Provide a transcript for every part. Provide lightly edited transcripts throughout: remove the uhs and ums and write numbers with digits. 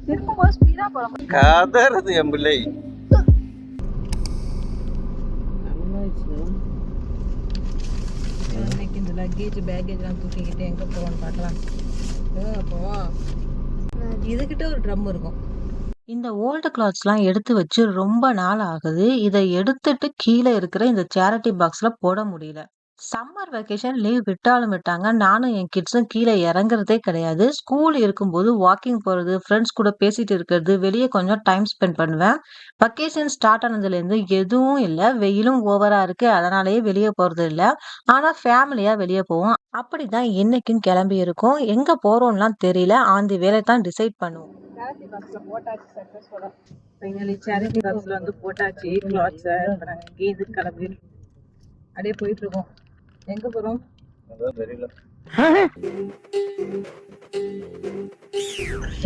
திரும்பவும் ஸ்பீடா போலாம். கதறது என் பிள்ளை. இன்னைக்கு இந்த லக்கேஜ் பேக்கேஜ்லாம் தூக்கிக்கிட்டு எங்க போவோம்னு பார்க்கலாம். போவோம். இதுகிட்ட ஒரு ட்ரம் இருக்கும். இந்த ஓல்டு கிளாத்ஸ்லாம் எடுத்து வச்சு ரொம்ப நாள் ஆகுது. இதை எடுத்துட்டு கீழே இருக்கிற இந்த சேரிட்டி பாக்ஸ்ல போட முடியல. சம்மர் வெக்கேஷன் லீவ் விட்டாலும் விட்டாங்க. நானும் என் கிட்ஸும் கீழே இறங்குறதே கிடையாது. ஸ்கூல் இருக்கும்போது வாக்கிங் போறது, ஃப்ரெண்ட்ஸ் கூட பேசிட்டு இருக்கிறது, வெளியே கொஞ்சம் டைம் ஸ்பெண்ட் பண்ணுவேன். வெக்கேஷன் ஸ்டார்ட் ஆனதுலேருந்து எதுவும் இல்ல. வெயிலும் ஓவரா இருக்கு. அதனாலேயே வெளியே போறது இல்ல. ஆனா ஃபேமிலியா வெளியே போவோம். அப்படிதான் இன்னைக்கும் கிளம்பி இருக்கோம். எங்க போறோம்லாம் தெரியல. ஆன் தி வேலை தான் டிசைட் பண்ணுவோம். சேரிட்டி பாக்ஸ்ல போட்டாச்சு சக்சஸ்ஃபுல்லா. ஃபைனலி சேரிட்டி பாக்ஸ்ல வந்து போட்டாச்சு கிளாத்ஸ். நாங்க இங்கே இது கிளம்பி அப்படியே போயிட்டு இருக்கோம். எங்க போறோம் அதான் தெரியல.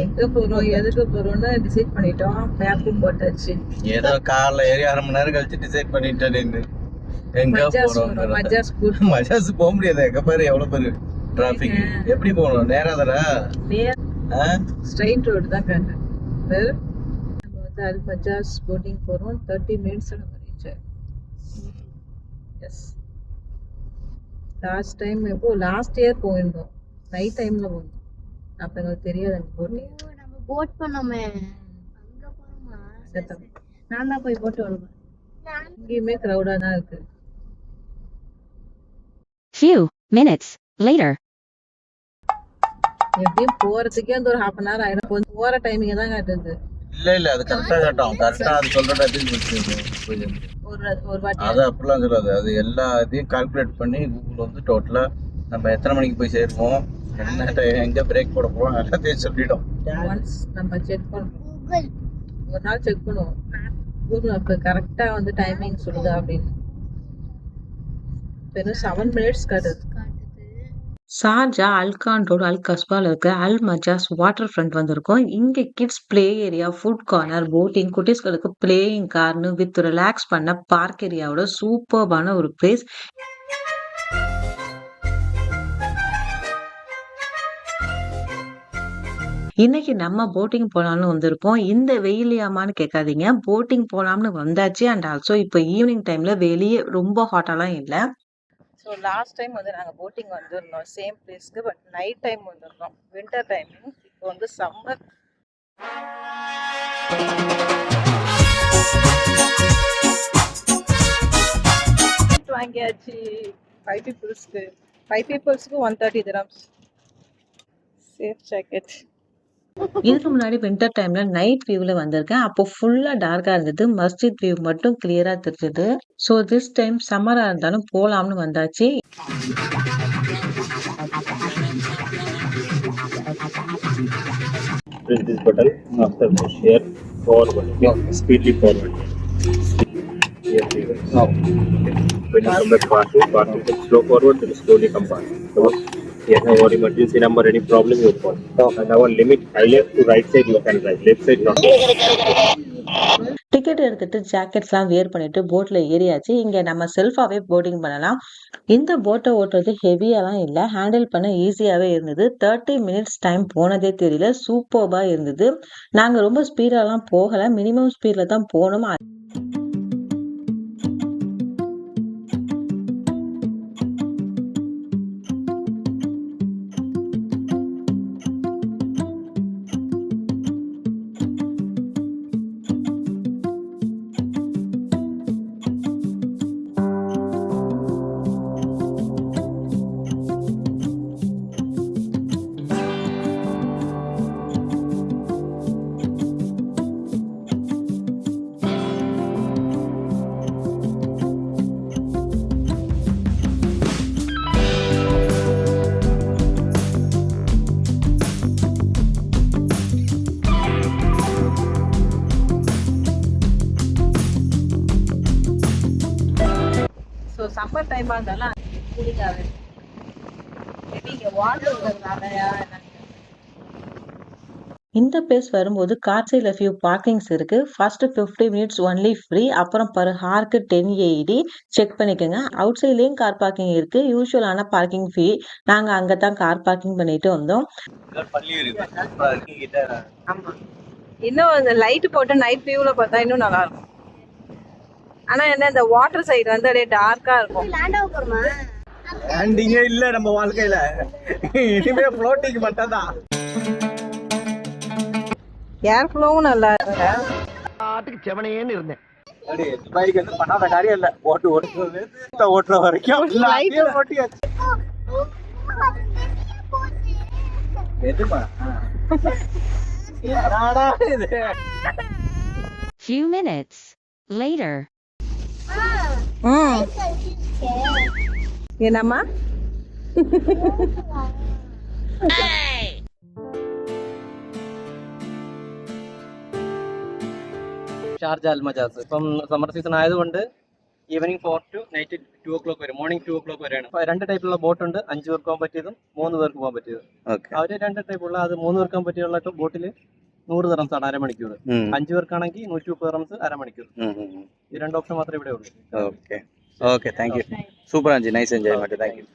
எங்க போறோம் எதுக்கு போறோம்னு டிசைட் பண்ணிட்டோம். மேப்பும் போட்டாச்சு. ஏதோ கார்ல ஏறி 1/2 மணி நேரம் கழிச்சு டிசைட் பண்ணிட்டேன். எங்க போறோம்? மஜாஸ் போக முடியாது. எங்க பாரு எவ்வளவு பேரு டிராபிக். எப்படி போகணும்? நேரா தானே? ஸ்ட்ரைட் ரோடு தான் காட்டு. நம்ம வந்து அல் மஜாஸ் போட்டிங் போறோம். 30 மினிட்ஸ் நம்ம ரீச் ஆகும். Yes. Last time last year போயிருந்தோம். நைட் டைம்ல போனோம். அப்ப எங்களுக்கு தெரியாது அங்க போட்டிங். நம்ம போட் பண்ணோமே அங்க போறோமா? நான் தான் போய் போட்டு வருவேன். இங்கேயுமே கிரௌடா தான் இருக்கு. Few minutes later. எப்படியும் போறதுக்கே அந்த ஒரு 1/2 hour ஆயிடும். கொஞ்சம் போற டைமிங்க தான் காட்டுது. இல்ல அது கரெக்டா காட்டும். கரெக்டா அது சொல்ற டைம் ஒரு வாட்டி அது அப்படிலாம் சொல்லாது. அது எல்லா இதையும் கால்குலேட் பண்ணி கூகுள் வந்து டோட்டலா நம்ம எத்தனை மணிக்கு போய் சேருவோம், என்ன டைம், எங்க பிரேக் போட போறோம் எல்லாத்தையும் சொல்லிடும். ஒன்ஸ் நம்ம செக் பண்ணுவோம். ஒரு நாள் செக் பண்ணுவோம். கூகுள் மேப் கரெக்டா வந்து டைமிங் சொல்லுதா அப்படின்னு. வெறும் 7 மினிட்ஸ் காட்டுது. ஷார்ஜா அல்கான் ரோடு அல் கஸ்பால இருக்க அல் மஜாஸ் வாட்டர் ஃப்ரண்ட் வந்திருக்கோம். இங்க kids play area, food corner, boating, குட்டீஸ்களுக்கு பிளேயிங் கார்னு வித் ரிலாக்ஸ் பண்ண பார்க் ஏரியாவோட சூப்பர்பான ஒரு பிளேஸ். இன்னைக்கு நம்ம போட்டிங் போலாம்னு வந்திருக்கோம். இந்த வெயிலியாமான்னு கேட்காதீங்க. போட்டிங் போலாம்னு வந்தாச்சு. அண்ட் ஆல்சோ இப்போ ஈவினிங் டைம்ல வெளியே ரொம்ப ஹாட்டாலாம் இல்லை. ஸோ லாஸ்ட் டைம் வந்து நாங்கள் போட்டிங் வந்துருந்தோம் சேம் பிளேஸ்க்கு. பட் நைட் டைம் வந்துருந்தோம். Winter timing. இப்போ வந்து சம்மர். வாங்கியாச்சு 5 பீப்புள்ஸ்க்கு. 5 பீப்புள்ஸ்க்கு 130 dirhams. Safe jacket. இதுக்கு முன்னாடி வின்டர் டைம்ல நைட் வியூல வந்திருக்கேன். அப்போ ஃபுல்லா டார்க்கா இருந்தது. மஸ்ஜித் வியூ மட்டும் கிளியரா தெரிஞ்சது. ஸோ திஸ் டைம் சம்மரா இருந்தாலும் போலாம்னு வந்தாச்சு. This button after push here forward. Speedily forward. Here we go. Now, when you come back part two, slow forward, then slowly come back. So, here now our emergency number, any problem you call. And our limit, high left to right side you can drive, left side not. Ticket எடுத்துட்டு ஜாக்கெட்ஸ்லாம் wear பண்ணிட்டு போட்ல ஏறியாச்சு. இங்க நம்ம செல்ஃபாவே boating பண்ணலாம். இந்த போட்டை ஓட்டுறது ஹெவியாலாம் இல்லை. ஹேண்டில் பண்ண ஈஸியாவே இருந்தது. 30 மினிட்ஸ் டைம் போனதே தெரியல. சூப்பர்பா இருந்தது. நாங்க ரொம்ப ஸ்பீடாலாம் போகல. மினிமம் ஸ்பீட்ல தான் போனோம். ஸோ சம்மர் டைமாக இருந்தாலும் கூலிங்காகவே மேபி இங்கே வாட்டர் இருக்கிறதுனாலயா என்னன்னு. இந்த பிளேஸ் வரும்போது கார் சைடில் ஃபியூ பார்க்கிங்ஸ் இருக்கு. First 50 minutes only free. அப்புறம் பர் ஹார்க்கு 1080 செக் பண்ணிக்கோங்க. அவுட் சைட்லேயும் கார் பார்க்கிங் இருக்கு. யூஸ்வலான பார்க்கிங் ஃபீ. நாங்கள் அங்கே தான் கார் பார்க்கிங் பண்ணிட்டு வந்தோம். பள்ளி இருக்கு சூப்பரா இருக்கு கிட்ட. ஆமா, இன்னும் அந்த லைட் போட்டு நைட் வியூவில் பார்த்தா இன்னும் நல்லா இருக்கும். ஆனா என்ன இந்த வாட்டர் சைடு வந்து அப்படியே டார்க்கா இருக்கும். லேண்ட் ஆக போறோமா? லேண்டிங்கே இல்ல நம்ம வாழ்க்கையில, இனிமே ஃப்ளோட்டிங் மட்டும் தான். ஏர் ஃப்ளோவும் நல்லா இருக்கு. ஆட்டுக்கு செவனேன்னு இருந்தேன். அடி துபாய்க்கு வந்து பண்ணாத காரியம் இல்ல. ஓட்டுற வரைக்கும் எல்லாத்தையும் ஓட்டியாச்சு. எதுமா என்னடா இது? Few minutes later. என்னம்மா? ഷാർജ അൽമജാസ് ഇപ്പം സമ്മർ സീസൺ ആയതുകൊണ്ട് ഈവനിങ് 4 to നൈറ്റ് 2 o'clock വരെ, മോർണിംഗ് 2 o'clock വരെയാണ്. അപ്പോൾ 2 ടൈപ്പിലുള്ള ബോട്ടുണ്ട്. 5 പേർക്ക് പോകാൻ പറ്റിയതും 3 പേർക്ക് പോകാൻ പറ്റിയതും. അവർ 2 ടൈപ്പുള്ള അത് 3 പേർക്ക് പോകാൻ പറ്റിയുള്ള ബോട്ടിൽ 100 dirhams ആണ് അരമണിക്കൂർ. 5 പേർക്കാണെങ്കിൽ 130 dirhams അരമണിക്കൂർ. ഈ 2 ഓപ്ഷൻ മാത്രമേ ഇവിടെ ഉള്ളൂ. Okay okay, thank you. சூப்பரா இருந்துச்சு, நைஸ் என்ஜாய்மெண்ட். தேங்க்யூ.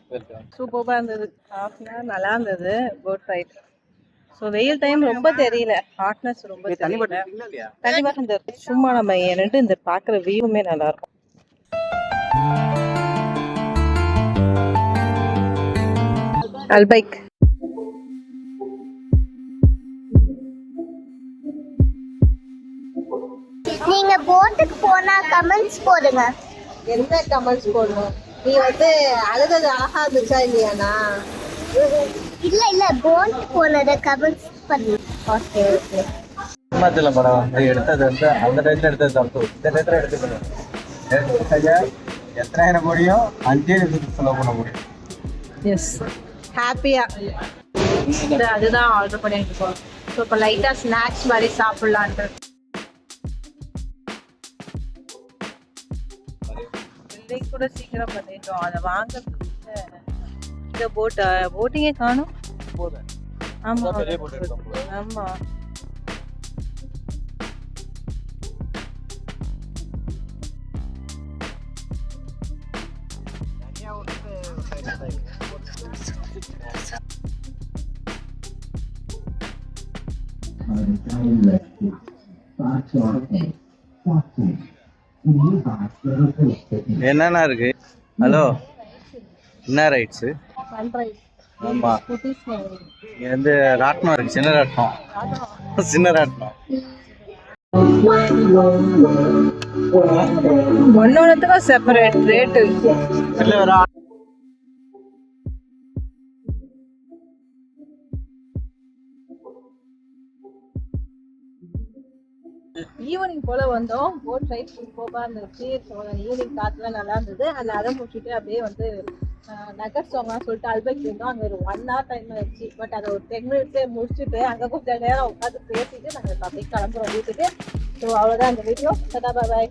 சூப்பராக இருந்தது. ஹாஃப் அன் ஹவர் நல்லா இருந்தது போட் ரைட். ஸோ வெயில் டைம் ரொம்ப தெரியல, ஹாட்னஸ் ரொம்ப தெரியல. கண்டிப்பாக இந்த சும்மா நம்ம என்னட்டு இந்த பார்க்குற வியூவுமே நல்லா இருக்கும். அல்பைக் நீங்க போட்டுக்கு போனா கமெண்ட்ஸ் போடுங்க. என்ன கமெண்ட்ஸ் போடணும்? நீ வந்து அழுதது அழகா இருந்துச்சா இல்லையாண்ணா? இல்ல போட்டுக்கு போனத கமெண்ட்ஸ் பண்ணுங்க. Okay okay. சினிமாத்துல படம் வந்து எடுத்தது வந்து அந்த டைத்துல எடுத்தது தப்பு, இந்த டைத்துல எடுத்துக்கணும். எத்தனாயிரம் கோடியும் 5 நிமிஷத்துக்கு செலவு பண்ண முடியும். எஸ், ஹாப்பியா அதுதான் ஆர்டர் பண்ணிட்டு இருக்கோம். ஸோ இப்போ லைட்டாக ஸ்நாக்ஸ் மாதிரி சாப்பிட்லான்ட்டு. பில்டிங் கூட சீக்கிரம் பண்ணிட்டோம். அதை வாங்கிறதுக்கு இந்த போட்டிங்கே காணும். ஆமா ஆமா. என்னென்ன இருக்கு? ஹலோ, என்ன ரைட்ஸு? ஆமா, இங்க வந்து ராட்னம் இருக்கு, சின்ன ராட்னம். சின்ன ராட்னம் ஒன்னொன்னுத்துக்கும் செப்பரேட் ரேட்டு. இல்ல வேற ஈவினிங் போல வந்தோம். போட் ரைட் சூப்பராக இருந்துச்சு. ஈவினிங் காற்றுலாம் நல்லா இருந்தது. அந்த அதை முடிச்சுட்டு அப்படியே வந்து நகர் சோங்கலாம் சொல்லிட்டு அல்பைக் இருந்தோம். அங்கே ஒரு 1 hour டைம் ஆயிடுச்சு. பட் அதை ஒரு 10 minutes முடிச்சுட்டு அங்கே கொஞ்சம் நேரம் உட்காந்து பேசிட்டு நாங்கள் அப்படியே கிளம்புறோம் வீட்டுக்கு. ஸோ அவ்வளோதான் அந்த வீடியோ. பாய்.